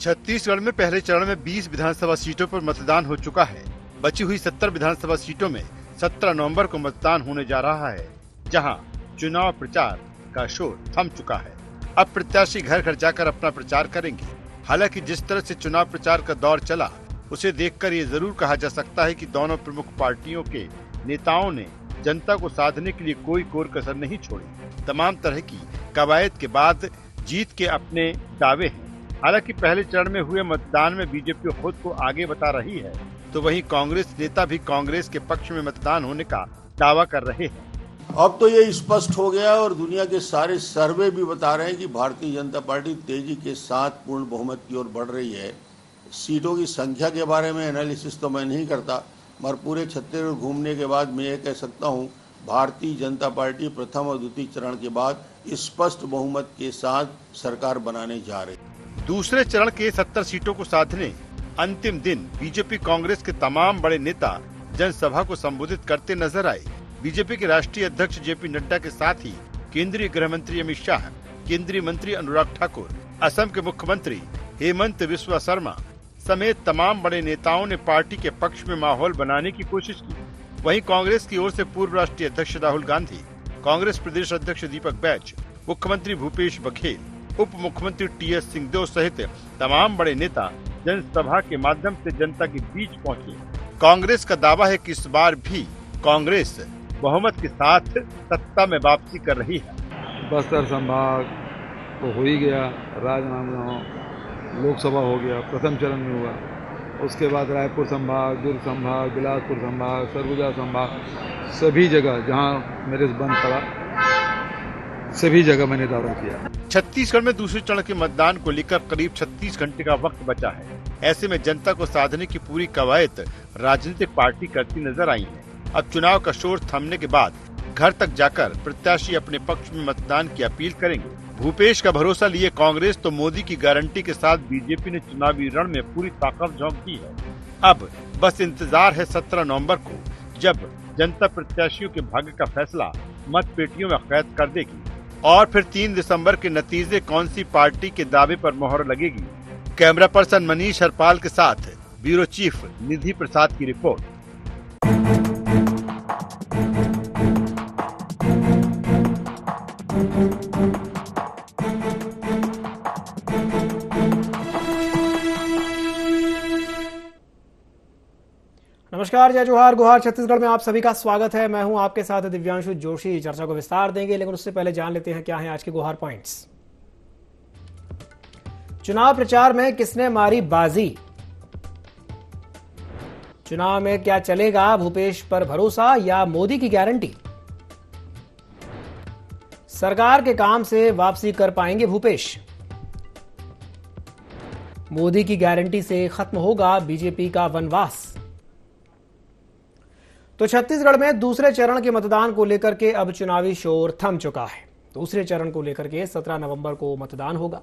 छत्तीसगढ़ में पहले चरण में 20 विधानसभा सीटों पर मतदान हो चुका है। बची हुई 70 विधानसभा सीटों में 17 नवंबर को मतदान होने जा रहा है, जहां चुनाव प्रचार का शोर थम चुका है। अब प्रत्याशी घर घर जाकर अपना प्रचार करेंगे। हालांकि जिस तरह से चुनाव प्रचार का दौर चला, उसे देखकर ये जरूर कहा जा सकता है कि दोनों प्रमुख पार्टियों के नेताओं ने जनता को साधने के लिए कोई कोर कसर नहीं छोड़ी। तमाम तरह की कवायद के बाद जीत के अपने दावे हैं। हालांकि पहले चरण में हुए मतदान में बीजेपी खुद को आगे बता रही है, तो वहीं कांग्रेस नेता भी कांग्रेस के पक्ष में मतदान होने का दावा कर रहे हैं। अब तो ये स्पष्ट हो गया और दुनिया के सारे सर्वे भी बता रहे हैं कि भारतीय जनता पार्टी तेजी के साथ पूर्ण बहुमत की ओर बढ़ रही है। सीटों की संख्या के बारे में एनालिसिस तो मैं नहीं करता, मगर पूरे छत्तीसगढ़ घूमने के बाद मैं ये कह सकता हूँ, भारतीय जनता पार्टी प्रथम और द्वितीय चरण के बाद स्पष्ट बहुमत के साथ सरकार बनाने जा रही है। दूसरे चरण के 70 सीटों को साधने अंतिम दिन बीजेपी कांग्रेस के तमाम बड़े नेता जनसभा को संबोधित करते नजर आए। बीजेपी के राष्ट्रीय अध्यक्ष जेपी नड्डा के साथ ही केंद्रीय गृह मंत्री अमित शाह, केंद्रीय मंत्री अनुराग ठाकुर, असम के मुख्यमंत्री हेमंत बिस्वा शर्मा समेत तमाम बड़े नेताओं ने पार्टी के पक्ष में माहौल बनाने की कोशिश की। वहीं कांग्रेस की ओर से पूर्व राष्ट्रीय अध्यक्ष राहुल गांधी, कांग्रेस प्रदेश अध्यक्ष दीपक बैज, मुख्यमंत्री भूपेश बघेल, उप मुख्यमंत्री टीएस सिंहदेव सहित तमाम बड़े नेता जनसभा के माध्यम से जनता के बीच पहुंचे। कांग्रेस का दावा है कि इस बार भी कांग्रेस बहुमत के साथ सत्ता में वापसी कर रही है। बस्तर संभाग तो हो ही गया, राजनांदगांव लोकसभा हो गया, प्रथम चरण में हुआ। उसके बाद रायपुर संभाग, दुर्ग संभाग, बिलासपुर संभाग, सरगुजा संभाग, सभी जगह जहां मेरे बंद पड़ा, सभी जगह मैंने दौरा किया। छत्तीसगढ़ में दूसरे चरण के मतदान को लेकर करीब 36 घंटे का वक्त बचा है। ऐसे में जनता को साधने की पूरी कवायद राजनीतिक पार्टी करती नजर आई है। अब चुनाव का शोर थमने के बाद घर तक जाकर प्रत्याशी अपने पक्ष में मतदान की अपील करेंगे। भूपेश का भरोसा लिए कांग्रेस तो मोदी की गारंटी के साथ बीजेपी ने चुनावी रण में पूरी ताकत झोंक दी है। अब बस इंतजार है 17 नवंबर को, जब जनता प्रत्याशियों के भाग्य का फैसला मत पेटियों में कैद कर देगी और फिर 3 दिसंबर के नतीजे कौन सी पार्टी के दावे पर मोहर लगेगी। कैमरा पर्सन मनीष हरपाल के साथ ब्यूरो चीफ निधि प्रसाद की रिपोर्ट। नमस्कार, जय जोहार, गुहार छत्तीसगढ़ में आप सभी का स्वागत है। मैं हूं आपके साथ दिव्यांशु जोशी। चर्चा को विस्तार देंगे, लेकिन उससे पहले जान लेते हैं क्या हैं आज के गुहार पॉइंट्स। चुनाव प्रचार में किसने मारी बाजी? चुनाव में क्या चलेगा, भूपेश पर भरोसा या मोदी की गारंटी? सरकार के काम से वापसी कर पाएंगे भूपेश? मोदी की गारंटी से खत्म होगा बीजेपी का वनवास? तो छत्तीसगढ़ में दूसरे चरण के मतदान को लेकर के अब चुनावी शोर थम चुका है। दूसरे चरण को लेकर के 17 नवंबर को मतदान होगा।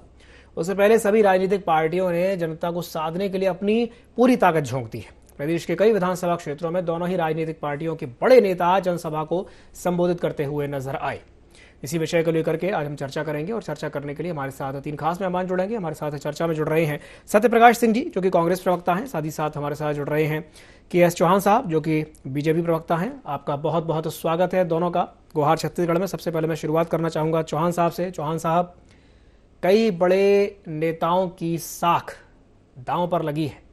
उससे पहले सभी राजनीतिक पार्टियों ने जनता को साधने के लिए अपनी पूरी ताकत झोंक दी है। प्रदेश के कई विधानसभा क्षेत्रों में दोनों ही राजनीतिक पार्टियों के बड़े नेता जनसभा को संबोधित करते हुए नजर आए। इसी विषय को लेकर के आज हम चर्चा करेंगे और चर्चा करने के लिए हमारे साथ 3 खास मेहमान जुड़ेंगे। हमारे साथ चर्चा में जुड़ रहे हैं सत्यप्रकाश सिंह जी, जो कि कांग्रेस प्रवक्ता हैं। साथ ही साथ हमारे साथ जुड़ रहे हैं KS चौहान साहब, जो कि बीजेपी प्रवक्ता हैं। आपका बहुत बहुत स्वागत है दोनों का गुहार छत्तीसगढ़ में। सबसे पहले मैं शुरुआत करना चाहूँगा चौहान साहब से। चौहान साहब, कई बड़े नेताओं की साख दांव पर लगी है।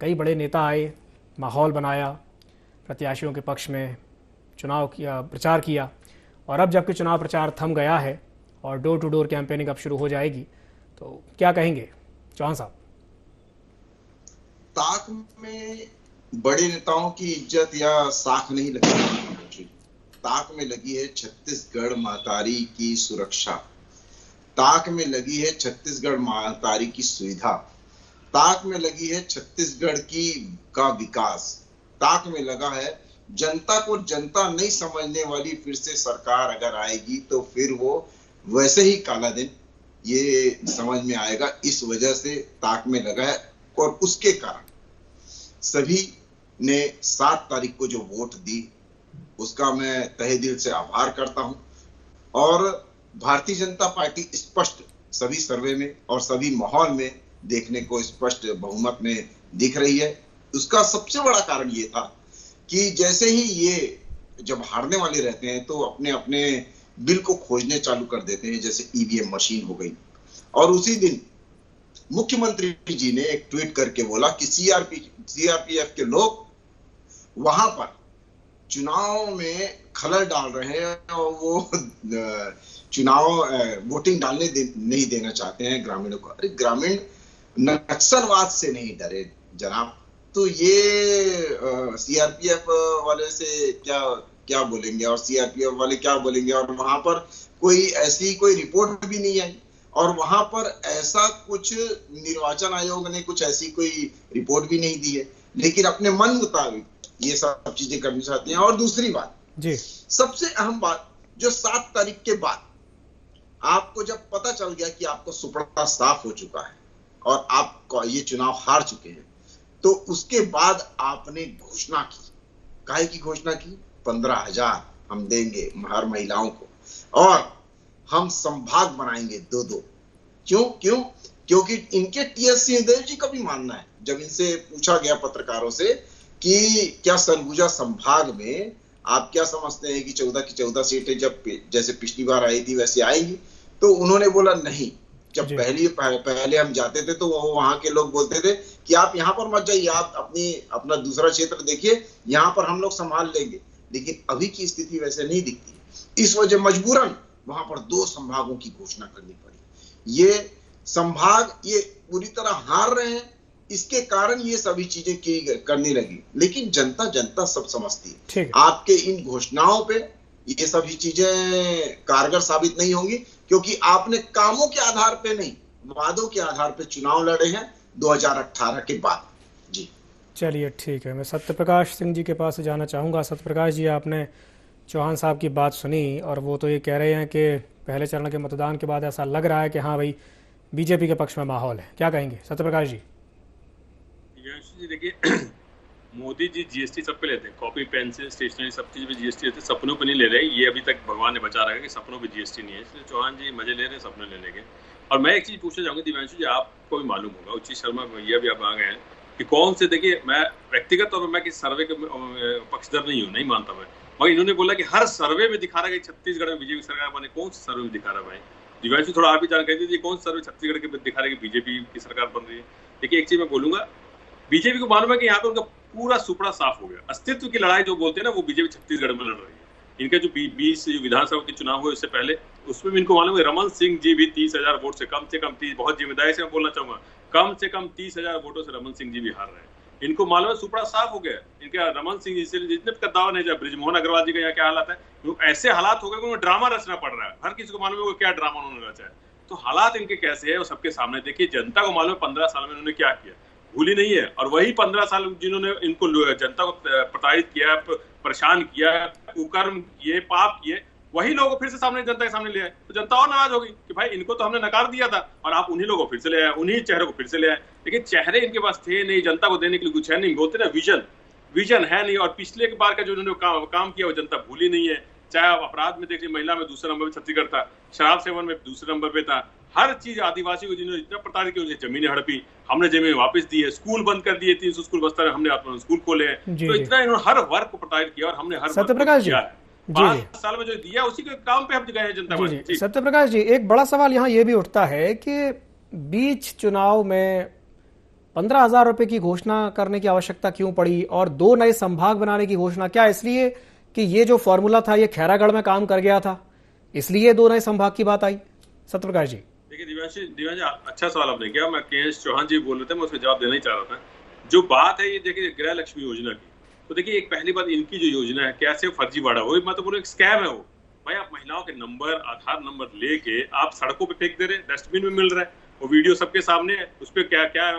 कई बड़े नेता आए, माहौल बनाया, प्रत्याशियों के पक्ष में चुनाव किया, प्रचार किया, और अब जबकि चुनाव प्रचार थम गया है और डोर टू डोर कैंपेनिंग अब शुरू हो जाएगी, तो क्या कहेंगे चौहान साहब? ताक में बड़े नेताओं की इज्जत या साख नहीं लगी, ताक में लगी है छत्तीसगढ़ महतारी की सुरक्षा, ताक में लगी है छत्तीसगढ़ महतारी की सुविधा, ताक में लगी है छत्तीसगढ़ का विकास, ताक में लगा है जनता को जनता नहीं समझने वाली फिर से सरकार अगर आएगी तो फिर वो वैसे ही काला दिन ये समझ में आएगा। इस वजह से ताक में लगा है और उसके कारण सभी ने 7 तारीख को जो वोट दी उसका मैं तहे दिल से आभार करता हूं। और भारतीय जनता पार्टी स्पष्ट सभी सर्वे में और सभी माहौल में देखने को स्पष्ट बहुमत में दिख रही है। उसका सबसे बड़ा कारण ये था कि जैसे ही ये जब हारने वाले रहते हैं तो अपने अपने बिल को खोजने चालू कर देते हैं, जैसे ईवीएम मशीन हो गई। और उसी दिन मुख्यमंत्री जी ने एक ट्वीट करके बोला कि सीआरपीएफ के लोग वहां पर चुनाव में खलल डाल रहे हैं और वो चुनाव वोटिंग डालने नहीं देना चाहते हैं ग्रामीणों को। अरे ग्रामीण नक्सलवाद से नहीं डरे जनाब, तो ये सीआरपीएफ वाले से क्या बोलेंगे और सीआरपीएफ वाले क्या बोलेंगे। और वहां पर कोई ऐसी कोई रिपोर्ट भी नहीं आई और वहां पर ऐसा कुछ निर्वाचन आयोग ने कुछ ऐसी कोई रिपोर्ट भी नहीं दी है, लेकिन अपने मन मुताबिक ये सब चीजें करनी चाहती हैं। और दूसरी बात जी, सबसे अहम बात, जो 7 तारीख के बाद आपको जब पता चल गया कि आपको सुपड़ा साफ हो चुका है और आप ये चुनाव हार चुके हैं, तो उसके बाद आपने घोषणा की, काहे की घोषणा की, 15,000 हम देंगे हर महिलाओं को और हम संभाग बनाएंगे 2-2। क्यों? क्योंकि इनके टीएस सिंहदेव जी का भी मानना है, जब इनसे पूछा गया पत्रकारों से कि क्या सरगुजा संभाग में आप क्या समझते हैं कि 14 की 14 सीटें जब जैसे पिछली बार आई थी वैसे आएंगी, तो उन्होंने बोला नहीं। जब पहले हम जाते थे तो वहां के लोग बोलते थे कि आप यहाँ पर मत जाइए, आप अपना दूसरा क्षेत्र देखिए, यहाँ पर हम लोग संभाल लेंगे। लेकिन अभी की स्थिति वैसे नहीं दिखती। इस वजह मजबूरन वहां पर 2 संभागों की घोषणा करनी पड़ी। ये संभाग ये पूरी तरह हार रहे हैं, इसके कारण ये सभी चीजें करनी लगी। लेकिन जनता सब समझती है। आपके इन घोषणाओं पे ये सभी चीजें कारगर साबित नहीं होंगी, क्योंकि आपने कामों के आधार पे नहीं, वादों के आधार पे चुनाव लड़े हैं 2018 के बाद। जी चलिए ठीक है, मैं सत्यप्रकाश सिंह जी के पास जाना चाहूँगा। सत्यप्रकाश जी, आपने चौहान साहब की बात सुनी और वो तो ये कह रहे हैं कि पहले चरण के मतदान के बाद ऐसा लग रहा है कि हाँ भाई बीजेपी के पक्ष में माहौल है। क्या कहेंगे सत्यप्रकाश जी? देखिए, मोदी जी जीएसटी सब पे लेते हैं, कॉपी पेंसिल स्टेशनरी सब चीज पे जीएसटी लेते हैं, सपनों पे नहीं ले रहे। ये अभी तक भगवान ने बचा रखा है कि सपनों पे जीएसटी नहीं है, इसलिए चौहान जी मजे ले रहे हैं सपने लेने के। और मैं एक चीज पूछना चाहूंगा दिव्यांशु जी, आपको भी मालूम होगा, उचित शर्मा भैया भी आप आ गए हैं कि कौन से, देखिए मैं व्यक्तिगत तौर पर मैं किसी सर्वे के पक्षधर नहीं हूँ, नहीं मानता मैं, मगर इन्होंने बोला कि हर सर्वे में दिखा रहा है कि छत्तीसगढ़ में बीजेपी सरकार बने। कौन से सर्वे में दिखा रहा है भाई? दिव्यांशु थोड़ा आप भी जानकारी दीजिए, कौन सा सर्वे छत्तीसगढ़ के दिखा रहा है कि बीजेपी की सरकार बन रही है? देखिए एक चीज मैं बोलूंगा, बीजेपी को मालूम है कि यहाँ पे उनका पूरा सुपड़ा साफ हो गया। अस्तित्व की लड़ाई जो बोलते हैं ना, वो बीजेपी छत्तीसगढ़ में लड़ रही है। इनके जो 20 विधानसभा के चुनाव हुए उससे पहले, उसमें भी इनको मालूम है रमन सिंह जी भी 30,000 वोट से कम 30, बहुत जिम्मेदारी से मैं बोलना चाहूंगा, कम से कम 30,000 वोटों से रमन सिंह जी भी हार रहे हैं। इनको मालूम है सुपड़ा साफ हो गया। इनके रमन सिंह जी से जितने का दावा नहीं, ब्रिजमोहन अग्रवाल जी का यहाँ क्या हालात है, तो ऐसे हालात हो गए कि उन्हें ड्रामा रचना पड़ रहा है। हर किसी को मालूम है वो क्या ड्रामा उन्होंने रचा है। तो हालात इनके कैसे है वो सबके सामने। देखिए जनता को मालूम है 15 साल में उन्होंने क्या किया, भूली नहीं है। और वही 15 साल जिन्होंने इनको जनता को प्रताड़ित किया, परेशान किया, कुकर्म किए, पाप किए, वही लोगों को फिर से सामने जनता के सामने ले आए। तो जनता और नाराज होगी कि भाई इनको तो हमने नकार दिया था और आप उन्हीं लोगों को फिर से ले आए, उन्हीं चेहरों को फिर से ले आए। लेकिन चेहरे इनके पास थे नहीं, जनता को देने के लिए कुछ है नहीं। बोलते ना विजन है नहीं। और पिछले बार का जो उन्होंने काम किया वो जनता भूली नहीं है। चाहे आप अपराध में देखिए, महिला में दूसरे नंबर पे छत्तीसगढ़ था, शराब सेवन में दूसरे नंबर पे था, हर चीज आदिवासी को जिन्होंने इतना प्रताड़ित किया, जमीनें हड़पी, हमने जमीन वापस दी है, स्कूल बंद कर दिए, 300 स्कूल बस्तर में हमने स्कूल खोले हैं। तो इतना इन्होंने हर वर्ग को प्रताड़ित किया और हमने हर सत्यप्रकाश जी 5 साल में जो दिया उसी के काम पे हम गए हैं जनता में। सत्यप्रकाश जी, एक बड़ा सवाल यहाँ ये भी उठता है कि बीच चुनाव में 15,000 रुपए की घोषणा करने की आवश्यकता क्यों पड़ी और 2 नए संभाग बनाने की घोषणा? क्या इसलिए कि ये जो फॉर्मूला था ये खैरागढ़ में काम कर गया था, इसलिए 2 नए संभाग की बात आई? सत्यप्रकाश जी देखिए, दिव्यांश अच्छा सवाल आपने किया। मैं के चौहान जी बोल रहे थे, मैं उसमें जवाब देना ही चाह रहा था। जो बात है ये देखिए गृह लक्ष्मी योजना की, तो देखिए एक पहली बात, इनकी जो योजना है कैसे फर्जीवाड़ा हो, मैं तो बोलूं एक स्कैम है वो। भाई आप महिलाओं के नंबर, आधार नंबर लेके आप सड़कों पे फेंक दे रहे हैं, डस्टबिन में मिल रहा है, वो वीडियो सबके सामने है, उस पर क्या क्या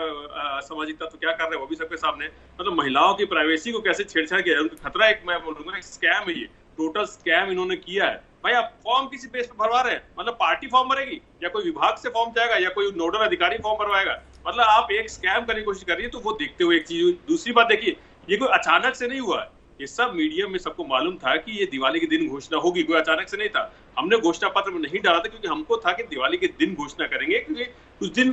सामाजिक तत्व क्या कर रहे हैं वो भी सबके सामने। मतलब महिलाओं की प्राइवेसी को कैसे छेड़छाड़ किया है, उनका खतरा, एक मैं बोलूंगा एक स्कैम है ये, टोटल स्कैम इन्होंने किया है। भाई आप फॉर्म किसी बेस पे भरवा रहे हैं, मतलब पार्टी फॉर्म भरेगी या कोई विभाग से फॉर्म जाएगा या कोई नोडल अधिकारी फॉर्म भरवाएगा, मतलब आप एक स्कैम करने की कोशिश कर रही है। तो वो देखते हुए एक चीज। दूसरी बात देखिए, ये कोई अचानक से नहीं हुआ है, ये सब मीडिया में सबको मालूम था कि ये दिवाली के दिन घोषणा होगी, कोई अचानक से नहीं था। हमने घोषणा पत्र में नहीं डाला था क्योंकि हमको था कि दिवाली के दिन घोषणा करेंगे, क्योंकि उस दिन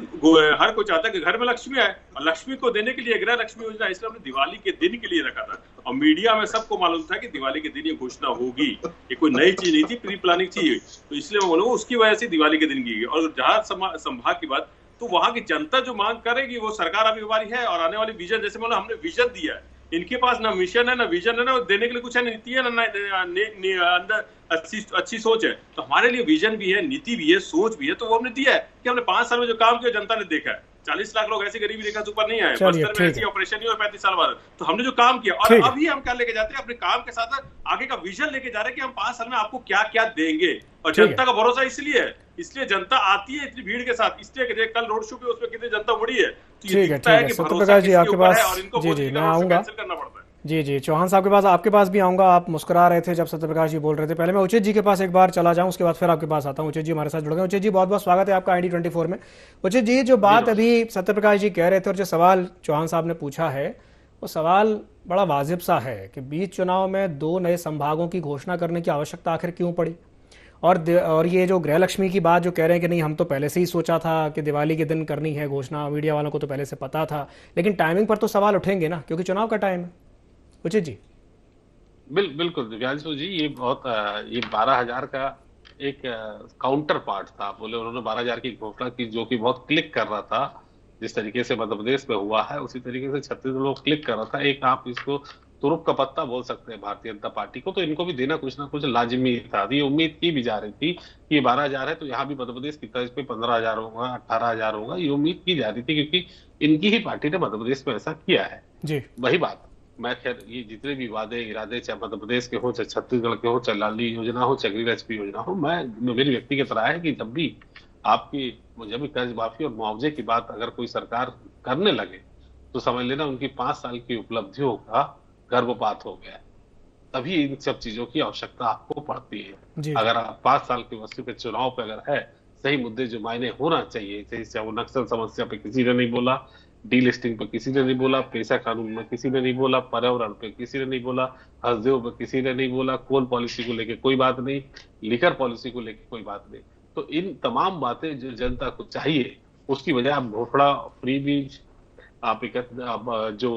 हर कोई चाहता है कि घर में लक्ष्मी आए और लक्ष्मी को देने के लिए गृह लक्ष्मी योजना, इसलिए हमने दिवाली के दिन के लिए रखा था। और मीडिया में सबको मालूम था कि दिवाली के दिन ये घोषणा होगी, ये कोई नई चीज नहीं थी, प्री प्लानिंग चीज। तो इसलिए मैं बोलूंगा उसकी वजह से दिवाली के दिन की। और जहां संभाग की बात, तो वहां की जनता जो मांग करेगी वो सरकार अभी हमारी है, और आने वाली विजन, जैसे मतलब हमने विजन दिया है, इनके पास ना मिशन है ना विजन है ना देने के लिए कुछ है, नीति है ना अंदर अच्छी सोच है। तो हमारे लिए विजन भी है, नीति भी है, सोच भी है, तो वो हमने दिया है कि हमने 5 साल में जो काम किया जनता ने देखा है। 40 लाख लोग ऐसी गरीबी रेखा से ऊपर नहीं आए, बस्तर में ऐसी ऑपरेशन नहीं हुआ 35 साल बाद। तो हमने जो काम किया, और अभी हम क्या लेके जाते हैं, अपने काम के साथ आगे का विजन लेके जा रहे हैं कि हम 5 साल में आपको क्या क्या देंगे। और जनता का भरोसा इसलिए है, इसलिए जनता आती है इतनी भीड़ के साथ, इसलिए कल रोड शो पे उसमें कितनी जनता मुड़ी है। ठीक है, ठीक है सत्यप्रकाश जी, आपके पास जी मैं आऊंगा। जी चौहान साहब के पास, आपके पास भी आऊंगा। आप मुस्कुरा रहे थे जब सत्यप्रकाश जी बोल रहे थे। पहले मैं उचित जी के पास एक बार चला जाऊं, उसके बाद फिर आपके पास आता हूं। उचित जी हमारे साथ जुड़ गए। उचित जी बहुत बहुत स्वागत है आपका ID24 में। उचित जी, जो बात अभी सत्यप्रकाश जी कह रहे थे और जो सवाल चौहान साहब ने पूछा है, वो सवाल बड़ा वाजिब सा है कि बीच चुनाव में 2 नए संभागों की घोषणा करने की आवश्यकता आखिर क्यों पड़ी। और ये जो गृह लक्ष्मी की बात जो कह रहे हैं कि नहीं, हम तो पहले से ही सोचा था कि दिवाली के दिन करनी है घोषणा, मीडिया वालों को तो पहले से पता था, लेकिन टाइमिंग पर तो सवाल उठेंगे ना, क्योंकि चुनाव का टाइम है। उचित जी। बिल्कुल दिव्यांशु जी, ये 12,000 का एक काउंटर पार्ट था। बोले उन्होंने 12,000 की घोषणा की, जो कि बहुत क्लिक कर रहा था। जिस तरीके से मध्य प्रदेश में हुआ है उसी तरीके से छत्तीसगढ़ में क्लिक कर रहा था। एक आप इसको तुरुप का पत्ता बोल सकते हैं भारतीय जनता पार्टी को, तो इनको भी देना कुछ ना कुछ लाजिमी था। ये उम्मीद की भी जा रही थी कि ये 12,000 है तो यहाँ भी मध्य प्रदेश की तर्ज पे 15,000 होगा, 18,000 होगा, ये उम्मीद की जा रही थी, क्योंकि इनकी ही पार्टी ने मध्य प्रदेश में ऐसा किया है जी। वही बात, मैं खैर ये जितने भी वादे इरादे, चाहे मध्य प्रदेश के हो, चाहे छत्तीसगढ़ के हो, चाहे लाडली योजना हो, चाहे गृह लक्ष्मी योजना हो, मेरी व्यक्तिगत राय है कि जब भी कर्ज माफी और मुआवजे की बात अगर कोई सरकार करने लगे तो समझ लेना उनकी 5 साल की उपलब्धियों का गर्भपात हो गया। तभी इन सब चीजों की आवश्यकता आपको पड़ती है। अगर आप 5 साल के वस्तु के चुनाव पे अगर है, सही मुद्दे जो मायने होना चाहिए, चाहे वो नक्सल समस्या पे किसी ने नहीं बोला, डीलिस्टिंग पे किसी ने नहीं बोला, पेशा कानून में किसी ने नहीं बोला, पर्यावरण पे किसी ने नहीं बोला, हसदेव पे किसी ने नहीं बोला, कोल पॉलिसी को लेके कोई बात नहीं, लिकर पॉलिसी को लेके कोई बात नहीं। तो इन तमाम बातें जो जनता को चाहिए, उसकी वजह आप घोषणा, फ्री बीज, आप जो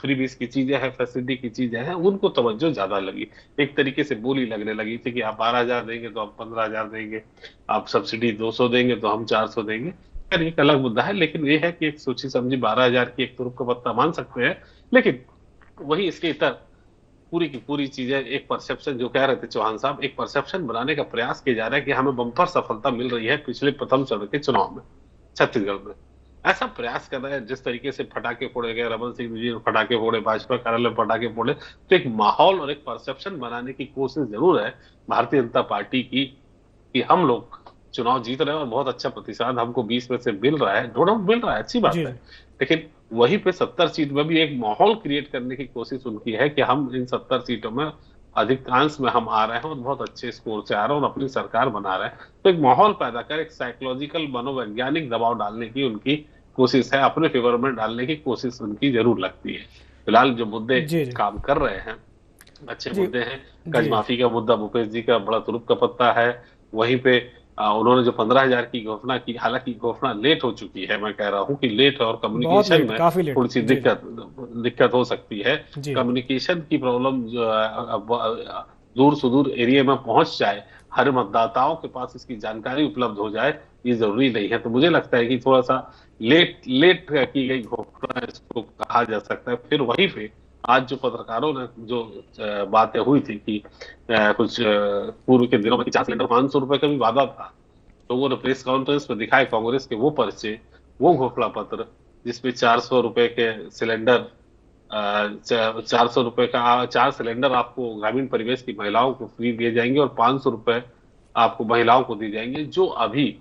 फ्री बीज की चीजें हैं, फैसिलिटी की चीजें हैं, उनको तवज्जो ज्यादा लगी। एक तरीके से बोली लगने लगी थी कि आप 12,000 देंगे तो हम 15,000 देंगे, आप सब्सिडी 200 देंगे तो हम 400 देंगे। एक अलग मुद्दा है, लेकिन ये है कि एक सोची समझी 12,000 की एक तुरुप का पत्ता मान सकते हैं, लेकिन वही इसके इतर पूरी की पूरी चीजें एक परसेप्शन, जो कह रहे थे चौहान साहब, एक परसेप्शन बनाने का प्रयास किया जा रहा है कि हमें बम्पर सफलता मिल रही है पिछले प्रथम चरण के चुनाव में छत्तीसगढ़ में। ऐसा प्रयास कर रहे हैं, जिस तरीके से फटाके फोड़े गए, रमन सिंह जी ने फटाके फोड़े, भाजपा कार्यालय में फटाके फोड़े, तो एक माहौल और एक परसेप्शन बनाने की कोशिश जरूर है भारतीय जनता पार्टी की कि हम लोग चुनाव जीत रहे हैं और बहुत अच्छा प्रतिशत हमको 20 में से मिल रहा है, नो डाउट मिल रहा है, अच्छी बात है। लेकिन वहीं पे 70 सीट में भी एक माहौल क्रिएट करने की कोशिश उनकी है कि हम इन 70 सीटों में अधिकांश में हम आ रहे हैं और बहुत अच्छे स्कोर से आ रहे हैं और अपनी सरकार बना रहे हैं। तो एक माहौल पैदा कर, एक साइकोलॉजिकल मनोवैज्ञानिक दबाव डालने की उनकी कोशिश है, अपने फेवर में डालने की कोशिश उनकी जरूर लगती है। फिलहाल जो मुद्दे काम कर रहे हैं अच्छे मुद्दे हैं। कर्ज माफी का मुद्दा भूपेश जी का बड़ा तुरुप का पत्ता है। वहीं पे उन्होंने जो 15,000 की घोषणा की, हालांकि घोषणा लेट हो चुकी है, मैं कह रहा हूं कि लेट है और कम्युनिकेशन में थोड़ी सी दिक्कत हो सकती है। कम्युनिकेशन की प्रॉब्लम जो दूर सुदूर एरिया में पहुंच जाए, हर मतदाताओं के पास इसकी जानकारी उपलब्ध हो जाए, ये जरूरी नहीं है। तो मुझे लगता है कि थोड़ा सा लेट की गई घोषणा इसको कहा जा सकता है। फिर वहीं पे आज जो पत्रकारों ने जो बातें हुई थी कि कुछ पूर्व के दिनों में 50 सिलेंडर 500 रुपए का भी वादा था, लोगों ने प्रेस कॉन्फ्रेंस में दिखाए कांग्रेस के वो पर्चे, वो घोषणा पत्र जिसमें 400 रुपए के सिलेंडर, 400 रुपए का 4 सिलेंडर आपको ग्रामीण परिवेश की महिलाओं को फ्री दिए जाएंगे और 500 रुपए आपको महिलाओं को दिए जाएंगे, जो अभी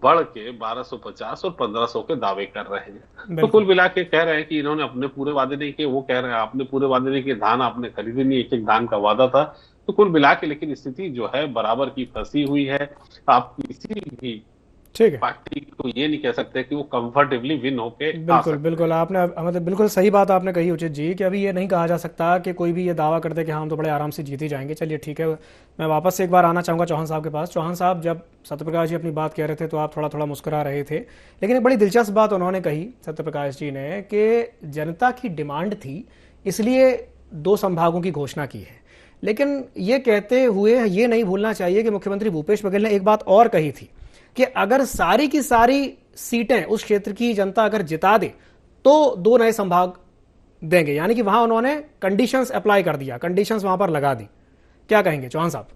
बढ़ के 1250 और 1500 के दावे कर रहे हैं। तो कुल मिला के कह रहे हैं कि इन्होंने अपने पूरे वादे नहीं किए, वो कह रहे हैं आपने पूरे वादे नहीं किए, धान आपने खरीदे नहीं, एक धान का वादा था। तो कुल मिला के लेकिन स्थिति जो है बराबर की फंसी हुई है। आप किसी भी ठीक है, पार्टी को ये नहीं कह सकते कि वो कंफर्टेबली विन होके आ बिल्कुल सकते बिल्कुल आपने मतलब बिल्कुल सही बात आपने कही उचित जी कि अभी ये नहीं कहा जा सकता कि कोई भी ये दावा कर दे कि हाँ हम तो बड़े आराम से जीत ही जाएंगे। चलिए ठीक है, मैं वापस से एक बार आना चाहूँगा चौहान साहब के पास। चौहान साहब, जब सत्यप्रकाश जी अपनी बात कह रहे थे तो आप थोड़ा थोड़ा मुस्कुरा रहे थे, लेकिन एक बड़ी दिलचस्प बात उन्होंने कही सत्यप्रकाश जी ने कि जनता की डिमांड थी इसलिए 2 संभागों की घोषणा की है। लेकिन ये कहते हुए ये नहीं भूलना चाहिए कि मुख्यमंत्री भूपेश बघेल ने एक बात और कही थी कि अगर सारी की सारी सीटें उस क्षेत्र की जनता अगर जिता दे तो 2 नए संभाग देंगे, यानी कि वहां उन्होंने कंडीशंस अप्लाई कर दिया, कंडीशंस वहां पर लगा दी। क्या कहेंगे चौहान साहब?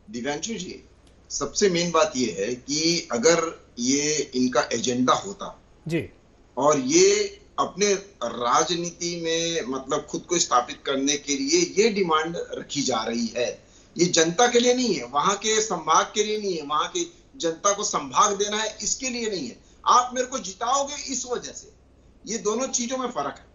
दिव्यांशु जी, सबसे मेन बात यह है कि अगर ये इनका एजेंडा होता जी और ये अपने राजनीति में मतलब खुद को स्थापित करने के लिए ये डिमांड रखी जा रही है, ये जनता के लिए नहीं है, वहां के संभाग के लिए नहीं है, वहां की जनता को संभाग देना है इसके लिए नहीं है, आप मेरे को जिताओगे इस वजह से, ये दोनों चीजों में फर्क है।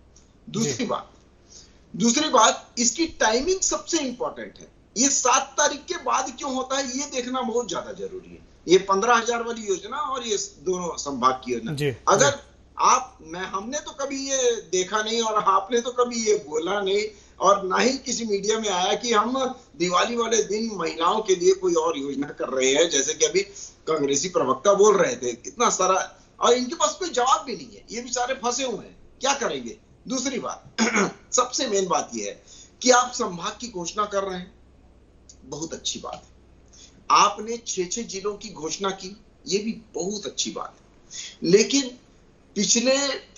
दूसरी बात इसकी टाइमिंग सबसे इंपॉर्टेंट है। ये 7 तारीख के बाद क्यों होता है ये देखना बहुत ज्यादा जरूरी है। ये 15,000 वाली योजना और ये दोनों संभाग की योजना, अगर हमने तो कभी ये देखा नहीं और आपने तो कभी ये बोला नहीं और ना ही किसी मीडिया में आया कि हम दिवाली वाले दिन महिलाओं के लिए कोई और योजना कर रहे हैं, जैसे कि अभी कांग्रेसी प्रवक्ता बोल रहे थे कितना सारा, और इनके पास कोई जवाब भी नहीं है, ये बेचारे फंसे हुए हैं, क्या करेंगे। दूसरी बात सबसे मेन बात यह है कि आप संभाग की घोषणा कर रहे हैं, बहुत अच्छी बात है। आपने 6 जिलों की घोषणा की, ये भी बहुत अच्छी बात है, लेकिन पिछले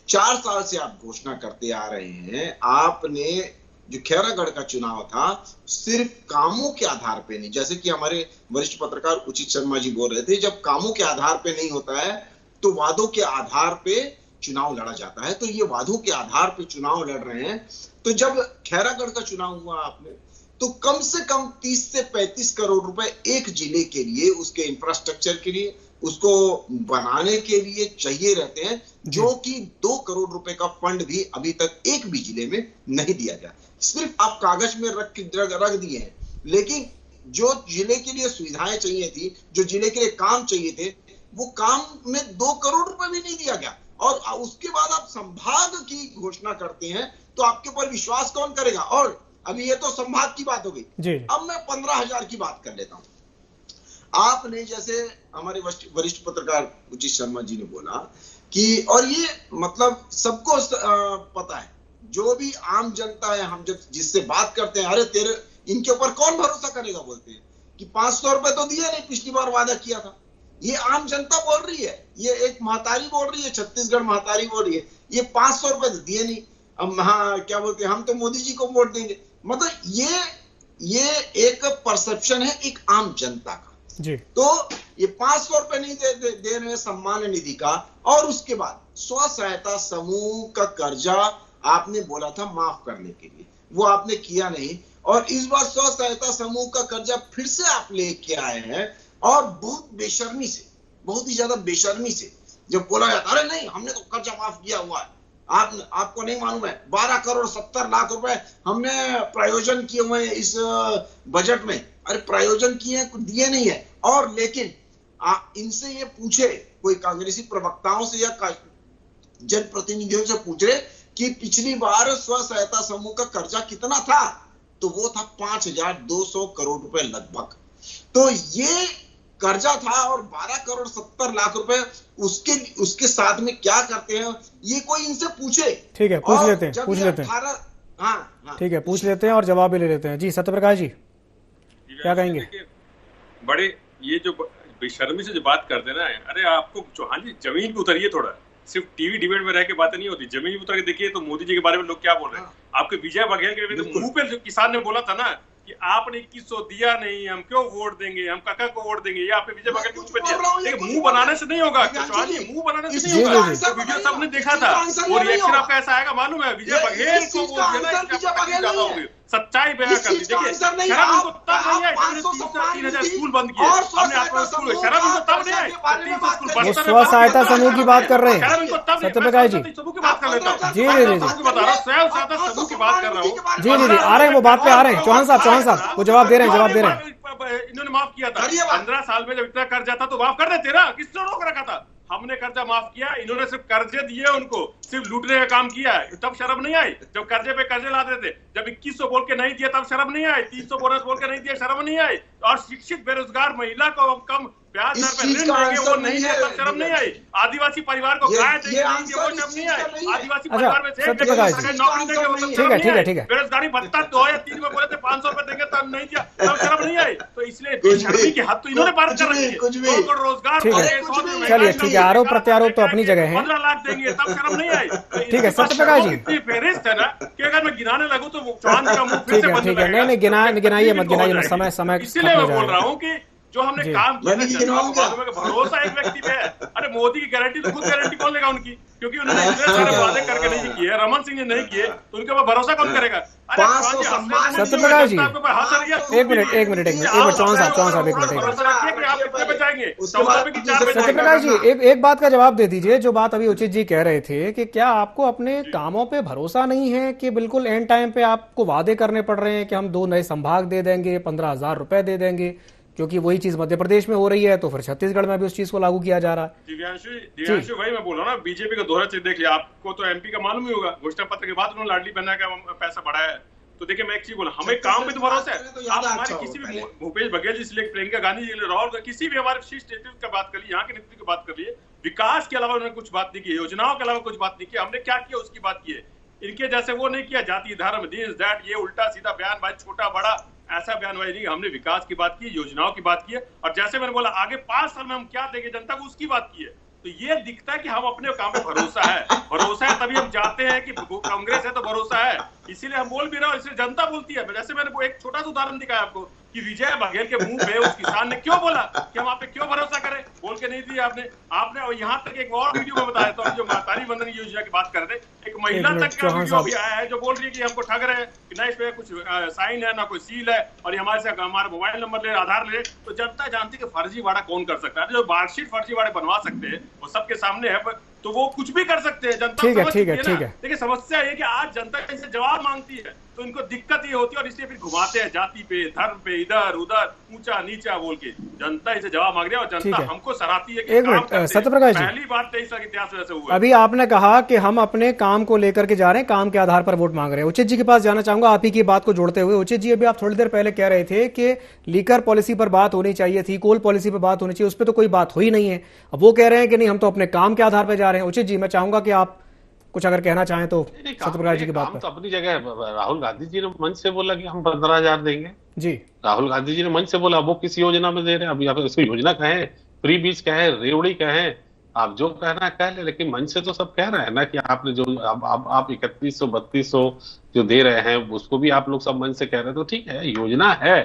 4 साल से आप घोषणा करते आ रहे हैं। आपने जो खैरागढ़ का चुनाव था सिर्फ कामों के आधार पे नहीं, जैसे कि हमारे वरिष्ठ पत्रकार उचित शर्मा जी बोल रहे थे, जब कामों के आधार पे नहीं होता है तो वादों के आधार पे चुनाव लड़ा जाता है, तो ये वादों के आधार पे चुनाव लड़ रहे हैं। तो जब खैरागढ़ का चुनाव हुआ आपने तो कम से कम 30 से 35 करोड़ रुपए एक जिले के लिए, उसके इंफ्रास्ट्रक्चर के लिए, उसको बनाने के लिए चाहिए रहते हैं, जो कि 2 करोड़ रुपए का फंड भी अभी तक एक भी जिले में नहीं दिया गया। सिर्फ आप कागज में रख दिए हैं, लेकिन जो जिले के लिए सुविधाएं चाहिए थी, जो जिले के लिए काम चाहिए थे, वो काम में 2 करोड़ रुपए भी नहीं दिया गया। और उसके बाद आप संभाग की घोषणा करते हैं तो आपके ऊपर विश्वास कौन करेगा। और अभी ये तो संभाग की बात हो गई, अब मैं 15,000 की बात कर लेता हूं। आपने जैसे हमारे वरिष्ठ पत्रकार उचित शर्मा जी ने बोला कि, और ये मतलब सबको पता है, जो भी आम जनता है, हम जब जिससे बात करते हैं, अरे तेरे इनके ऊपर कौन भरोसा करेगा, बोलते हैं कि 500 रुपए तो दिए नहीं, पिछली बार वादा किया था। ये आम जनता बोल रही है, ये एक महतारी बोल रही है, छत्तीसगढ़ महतारी बोल रही है, ये 500 रुपए तो दिए नहीं, अब हाँ क्या बोलते हैं, हम तो मोदी जी को वोट देंगे। मतलब ये एक परसेप्शन है एक आम जनता का जी। तो ये 500 रुपए नहीं दे रहे सम्मान निधि का, और उसके बाद स्व सहायता समूह का कर्जा आपने बोला था माफ करने के लिए, वो आपने किया नहीं, और इस बार स्व सहायता समूह का कर्जा फिर से आप लेके आए हैं, और बहुत बेशर्मी से, बहुत ही ज्यादा बेशर्मी से जब बोला जाता, अरे नहीं हमने तो कर्जा माफ किया हुआ है, आपको नहीं मालूम है 12 करोड़ 70 लाख रुपए हमने प्रायोजन किए हुए हैं इस बजट में। अरे प्रायोजन किए दिए नहीं है। और लेकिन इनसे ये पूछे कोई कांग्रेसी प्रवक्ताओं से या जनप्रतिनिधियों से पूछे कि पिछली बार स्व सहायता समूह का कर्जा कितना था, तो वो था 5,200 करोड़ रुपए लगभग। तो ये कर्जा था, और 12 करोड़ 70 लाख रुपए उसके साथ में क्या करते हैं, ये कोई इनसे पूछे। ठीक है, पूछ लेते हैं। हाँ ठीक है, पूछ लेते हैं और जवाब भी ले लेते हैं। जी सत्यप्रकाश जी क्या कहेंगे? बड़े ये जो बेशर्मी से जो बात करते ना, अरे आपको चौहान जी जमीन पे उतरिए थोड़ा, सिर्फ टीवी डिबेट में रह के बातें नहीं होती, जमीन पे उतर के देखिए तो मोदी जी के बारे में लोग क्या बोल रहे हैं। आपके विजय बघेल के तो मुंह पे जो किसान ने बोला था ना कि आपने 2100 दिया नहीं, हम क्यों वोट देंगे, हम काका को वोट देंगे, ये आपने विजय बघेल के मुंह पे दिया। लेकिन मुंह बनाने से नहीं होगा चौहान जी, मुंह बनाने से नहीं होगा। तो वीडियो सबने देखा था, और रिएक्शन आपका ऐसा आएगा मालूम है, विजय बघेल को वोट देना, सच्चाई बयां कर दी। देखिए शर्म इनको तब नहीं है 3,000 स्कूल बंद किए हमने, आपका स्कूल शर्म इनको तब नहीं है। स्व सहायता समूह की बात कर रहे हैं सत्यप्रकाश जी। समूह की बात कर लेता हूँ, जी बता रहा हूँ, स्वयं सहायता समूह की बात कर रहा हूँ। जी आ रहे हैं, वो बात पे आ रहे हैं। चौहान साहब वो जवाब दे रहे हैं। इन्होंने माफ किया था। 15 साल में जब इतना कर्जा था तो माफ कर देते ना, किसने रोक रखा था? हमने कर्जा माफ किया, इन्होंने सिर्फ कर्जे दिए, उनको सिर्फ लूटने का काम किया है, तब शर्म नहीं आई? जब कर्जे पे कर्जे लाते थे, जब 2100 बोल के नहीं दिया तब शर्म नहीं आई? 300 बोनस बोल के नहीं दिया, शर्म नहीं आई? और शिक्षित बेरोजगार महिला को कम ब्याज दर पे ऋण देंगे, वो नहीं दिया तब शर्म नहीं आई? आदिवासी परिवार को गाय देंगे, नहीं दिया, वो शर्म नहीं आई? आदिवासी परिवार में नौकरी देंगे, वो शर्म नहीं आई? बेरोजगारी भत्ता 2003 में बोले थे 500 रुपए देंगे तब नहीं दिया, तब शर्म नहीं आई? तो इसलिए बेशर्मी की हद तो इन्होंने पार कर रखी है। रोजगार चलिए ठीक है, आरोप प्रत्यारोप तो अपनी जगह है। 15 लाख देंगे तब शर्म नहीं आई? ठीक है सत्यप्रकाश जी, इतनी फेरिस्त है ना कि अगर मैं गिनाने लगूं तो चौहान का मुंह फिर से बंद ठीक है, नहीं गिनाइए मत, समय इसीलिए मैं बोल रहा हूँ कि जो हमने काम किया भरोसा एक व्यक्ति पे है। अरे मोदी की गारंटी तो खुद गारंटी कौन लेगा उनकी, क्योंकि उन्होंने इतने सारे वादे करके नहीं किए, रमन सिंह ने नहीं किए, तो उनके ऊपर भरोसा कौन करेगा? सत्यप्रकाश जी एक मिनट चौहान साहब एक मिनट। सत्यप्रकाश जी एक बात का जवाब दे दीजिए, जो बात अभी उचित जी कह रहे थे कि क्या आपको अपने कामों पे भरोसा नहीं है कि बिल्कुल एंड टाइम पे आपको वादे करने पड़ रहे हैं कि हम 2 नए संभाग दे देंगे, 15,000 रुपए दे देंगे, क्योंकि वही चीज मध्य प्रदेश में हो रही है तो फिर छत्तीसगढ़ में भी उस चीज को लागू किया जा रहा है। दिव्यांशु भाई मैं बोल रहा हूँ ना, बीजेपी का दोहरा चित्र देख लिया, आपको तो एमपी का मालूम ही होगा, घोषणा पत्र के बाद उन्होंने लाडली बहना का पैसा बढ़ाया है। तो देखिए मैं एक चीज बोला, हमें काम पे तो भरोसा है। आप हमारे किसी भी भूपेश बघेल जी से प्रियंका गांधी जी राहुल किसी भी हमारे शीर्ष नेतृत्व का बात कर ली, यहाँ के नेतृत्व की बात कर लिए, विकास के अलावा उन्होंने कुछ बात नहीं की, योजनाओं के अलावा कुछ बात नहीं की। हमने क्या किया उसकी बात की है, इनके जैसे वो नहीं किया, जाति धर्म दिस दैट, ये उल्टा सीधा बयानबाजी, छोटा बड़ा ऐसा बयानबाजी नहीं। हमने विकास की बात की, योजनाओं की बात की है, और जैसे मैंने बोला आगे 5 साल में हम क्या देंगे जनता को उसकी बात की है। तो ये दिखता है कि हम अपने काम पे भरोसा है तभी हम चाहते हैं कि कांग्रेस है तो भरोसा है, इसीलिए हम बोल भी रहे हैं, इसलिए जनता बोलती है। जैसे मैंने एक छोटा सा उदाहरण दिखाया आपको कि विजय बघेल के मुंह पे उस किसान ने क्यों बोला कि हम आप पे क्यों भरोसा करें, बोल के नहीं दिया आपने और यहाँ तक एक और वीडियो में बताया, तो जो महतारी वंदन योजना की बात कर रहे, एक महिला तक का वीडियो भी आया है जो बोल रही है कि हमको ठग रहे हैं, कि ना इस पे कुछ साइन है ना कोई सील है, और ये हमारे से हमारा मोबाइल नंबर ले, आधार ले। तो जनता जानती है कि फर्जीवाड़ा कौन कर सकता है, जो मार्कशीट फर्जीवाड़े बनवा सकते हैं वो सबके सामने है, तो वो कुछ भी कर सकते हैं। जनता ठीक है। देखिए समस्या ये कि आज जनता इनसे जवाब मांगती है, तो इनको दिक्कत ये होती है, और इसलिए फिर घुमाते हैं जाति पे, धर्म पे, इधर उधर, ऊंचा नीचा बोल के। जनता इसे जवाब मांग रही है, और जनता हमको सराहती है कि एक मिनट सत्यप्रकाश जी, पहली बार 23 साल के इतिहास में ऐसे हुआ। अभी आपने कहा कि हम अपने काम को लेकर के जा रहे हैं, काम के आधार पर वोट मांग रहे हैं। उचित जी के पास जाना चाहूंगा आप ही की बात को जोड़ते हुए। उचित जी अभी आप थोड़ी देर पहले कह रहे थे कि लीकर पॉलिसी पर बात होनी चाहिए थी, कोल पॉलिसी पर बात होनी चाहिए, उस पर तो कोई बात हुई नहीं है। अब वो कह रहे हैं कि नहीं हम तो अपने काम के आधार पर जा रहे हैं। उचित जी मैं चाहूंगा कि आप कुछ अगर कहना चाहें तो सत्यप्रकाश जी की बात पर। तो अपनी जगह राहुल गांधी जी ने मंच से बोला कि हम 15,000 देंगे जी, राहुल गांधी जी ने मंच से बोला, वो किस योजना में दे रहे हैं, अब यहाँ पे इसको योजना कहें, फ्री बीज कहें, रेवड़ी कहें, आप जो कहना है कह ले, लेकिन मंच से तो सब कह रहे हैं ना कि आपने जो आप 3100 3200 जो दे रहे हैं उसको भी आप लोग सब मंच से कह रहे हैं, तो ठीक है योजना है,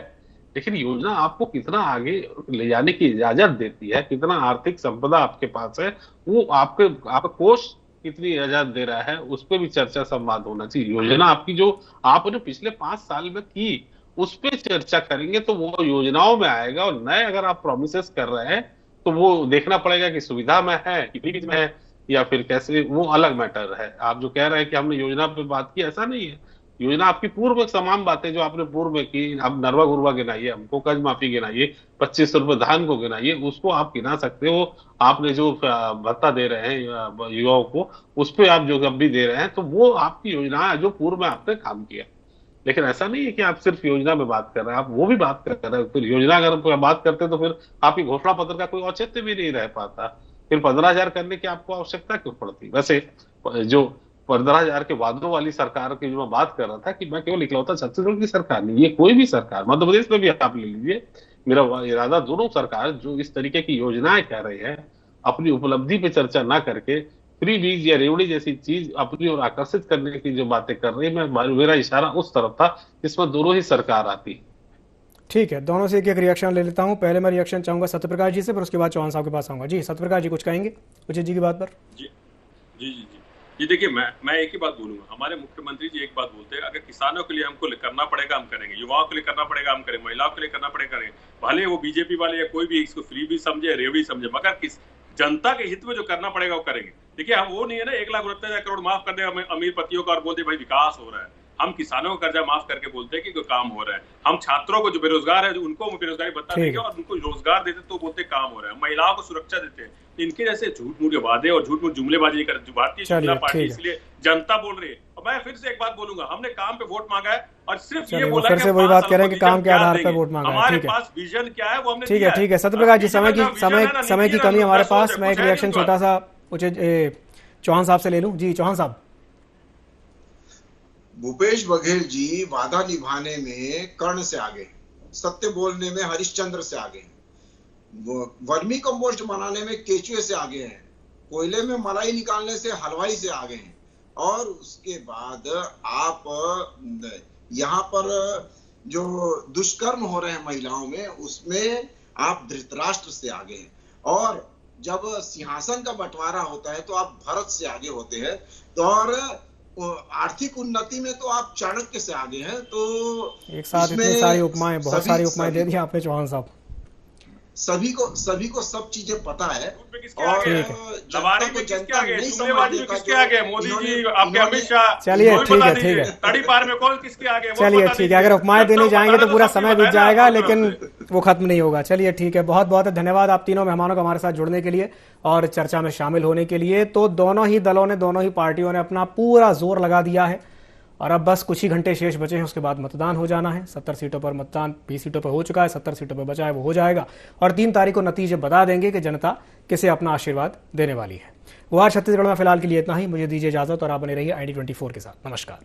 लेकिन योजना आपको कितना आगे ले जाने की इजाजत देती है, कितना आर्थिक संपदा आपके पास है, वो आपका कोष कितनी इजाजत दे रहा है, उस पर भी चर्चा संवाद होना चाहिए। योजना आपकी जो आपने पिछले 5 साल में की उस पर चर्चा करेंगे तो वो योजनाओं में आएगा, और नए अगर आप प्रोमिसेस कर रहे हैं तो वो देखना पड़ेगा कि सुविधा में है कि फ्री में है या फिर कैसे, वो अलग मैटर है। आप जो कह रहे हैं कि हमने योजना पे बात की, ऐसा नहीं है। योजना आपकी पूर्व में तमाम बातें जो आपने पूर्व में की, अब नरवा गुरवा गिनाइए, हमको कर्ज माफी गिनाइए, 2500 रुपए धान को गिनाइए, उसको आप गिना सकते हो। आपने जो भत्ता दे रहे हैं युवाओं को, उस पर आप जो अब भी दे रहे हैं, तो वो आपकी योजना है जो पूर्व में आपने काम किया। लेकिन ऐसा नहीं है कि आप सिर्फ योजना में बात कर रहे हैं, आप वो भी बात कर रहे हैं। फिर योजना अगर बात करते तो फिर आपकी घोषणा पत्र का कोई औचित्य भी नहीं रह पाता, फिर 15,000 करने की आपको आवश्यकता क्यों पड़ती। वैसे जो 15,000 के वादों वाली सरकार की जो मैं बात कर रहा था कि मैं केवल इकलौता छत्तीसगढ़ की सरकार नहीं, ये कोई भी सरकार, मध्य प्रदेश में भी आप ले लीजिए, मेरा इरादा दोनों सरकार जो इस तरीके की योजनाएं कह रही है, अपनी उपलब्धि पे चर्चा ना करके फ्री बीज या रेवड़ी जैसी चीज अपनी ओर आकर्षित करने की जो बातें कर रही है, मेरा इशारा उस तरफ था जिसमें दोनों ही सरकार आती। ठीक है, दोनों से एक एक रिएक्शन ले लेता हूं। पहले मैं रिएक्शन चाहूंगा सत्यप्रकाश जी से, फिर उसके बाद चौहान साहब के पास आऊंगा। जी सत्यप्रकाश जी कुछ कहेंगे उचित जी की बात पर? जी देखिए मैं एक ही बात बोलूंगा, हमारे मुख्यमंत्री जी एक बात बोलते हैं, अगर किसानों के लिए हमको करना पड़ेगा हम करेंगे, युवाओं के लिए करना पड़ेगा हम करेंगे, महिलाओं के लिए करना पड़ेगा करेंगे, भले वो बीजेपी वाले या कोई भी इसको फ्री भी समझे रेवड़ी समझे, मगर किस जनता के हित में जो करना पड़ेगा वो करेंगे। देखिए हम वो नहीं है ना 1,69,000 करोड़ माफ कर देगा अमीर पतियों का और बोलते भाई विकास हो रहा है। हम किसानों को कर्जा माफ करके बोलते हैं कि कोई काम हो रहा है, हम छात्रों को जो बेरोजगार है उनको बेरोजगारी भत्ता देंगे और उनको रोजगार देते तो बोलते काम हो रहा है, महिलाओं को सुरक्षा देते हैं। इनके जैसे झूठ मूठ वादे और झूठ मूठ जुमलेबाजी नहीं करते भारतीय जनता पार्टी, इसलिए जनता बोल रही है। और मैं फिर से एक बात बोलूंगा, हमने काम पे वोट मांगा है और सिर्फ ये बोला फिर से वही बात कह रहे हैं कि काम के आधार पर वोट मांगा है। हमारे पास विजन क्या है वो हमने ठीक है, ठीक है सत्यप्रकाश जी, समय की कमी हमारे पास। मैं एक रिएक्शन छोटा सा चौहान साहब से ले लूं। जी चौहान साहब। भूपेश बघेल जी वादा निभाने में कर्ण से आगे, सत्य बोलने में हरिश्चंद्र से आगे, वर्मी कंपोस्ट बनाने में केचुए से आगे हैं, कोयले में मलाई निकालने से हलवाई से आगे हैं, और उसके बाद आप यहाँ पर जो दुष्कर्म हो रहे हैं महिलाओं में उसमें आप धृतराष्ट्र से आगे हैं, और जब सिंहासन का बंटवारा होता है तो आप भरत से आगे होते हैं, तो और आर्थिक उन्नति में तो आप चाणक्य से आगे हैं। तो एक साथ इतनी सारी उपमाएं, बहुत सारी उपमाएं दे दी आपने चौहान साहब। सभी को सब चीजें पता है। और लवारी में किसके आगे, जुमलेबाजी में किसके आगे, मोदी जी, आपके अमित शाह। चलिए ठीक है, ठीक है, तड़ी पार में कौन किसके आगे। चलिए ठीक है, अगर उपमाएं देने जाएंगे तो पूरा समय बीत जाएगा, लेकिन वो खत्म नहीं होगा। चलिए ठीक है, बहुत बहुत धन्यवाद आप तीनों मेहमानों को हमारे साथ जुड़ने के लिए और चर्चा में शामिल होने के लिए। तो दोनों ही दलों ने, दोनों ही पार्टियों ने अपना पूरा जोर लगा दिया है और अब बस कुछ ही घंटे शेष बचे हैं, उसके बाद मतदान हो जाना है। 70 सीटों पर मतदान 20 सीटों पर हो चुका है, 70 सीटों पर बचा है वो हो जाएगा और 3 तारीख को नतीजे बता देंगे कि जनता किसे अपना आशीर्वाद देने वाली है। वो आज छत्तीसगढ़ में फिलहाल के लिए इतना ही। मुझे दीजिए इजाजत और आप बने रहिए ID24 के साथ। नमस्कार।